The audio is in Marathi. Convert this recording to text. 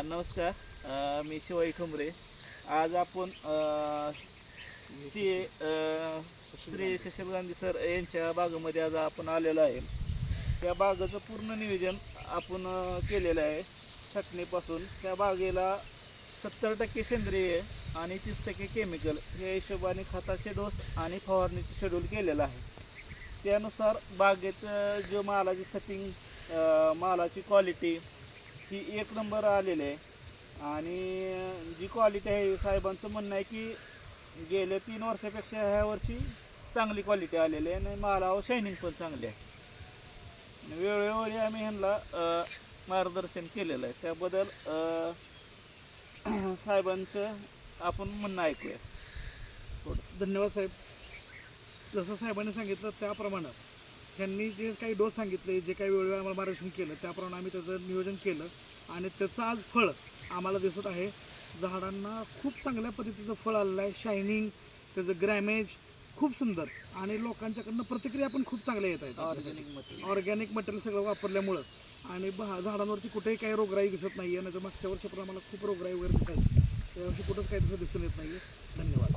नमस्कार. मी शिवाई ठोंबरे. आज आपण श्री शशील गांधी सर यांच्या बागेमध्ये आज आपण आलेलो आहे. त्या बागेचं पूर्ण नियोजन आपण केलेलं आहे. छटणीपासून त्या बागेला 70% सेंद्रिय आणि 30% केमिकल या हिशोबाने खताचे डोस आणि फवारणीचे शेड्यूल केलेलं आहे. त्यानुसार बागेत जो मालाची सेटिंग, मालाची क्वालिटी ही एक नंबर आलेली आहे. आणि जी क्वालिटी आहे, साहेबांचं म्हणणं आहे की गेल्या 3 वर्षापेक्षा ह्या वर्षी चांगली क्वालिटी आलेली आहे आणि मालावर शायनिंग पण चांगली आहे. वेळोवेळी आम्ही ह्यांना मार्गदर्शन केलेलं आहे. त्याबद्दल साहेबांचं आपण म्हणणं ऐकूया. धन्यवाद साहेब. जसं साहेबांनी सांगितलं त्याप्रमाणे त्यांनी जे काही डोस सांगितले, जे काही वेळोवेळी आम्हाला मार्गदर्शन केलं, त्याप्रमाणे आम्ही त्याचं नियोजन केलं आणि त्याचं आज फळ आम्हाला दिसत आहे. झाडांना खूप चांगल्या पद्धतीचं फळ आलेलं आहे. शायनिंग, त्याचं ग्रॅमेज खूप सुंदर आणि लोकांच्याकडनं प्रतिक्रिया पण खूप चांगल्या येत आहेत. ऑर्गॅनिक मटेरियल सगळं वापरल्यामुळं आणि झाडांवरती कुठेही काही रोगराई दिसत नाही आहे. नाही तर मागच्या वर्षाप्रमाणे आम्हाला खूप रोगराई वगैरे दिसायची. यावर्षी कुठंच काही दिसून येत नाही आहे. धन्यवाद.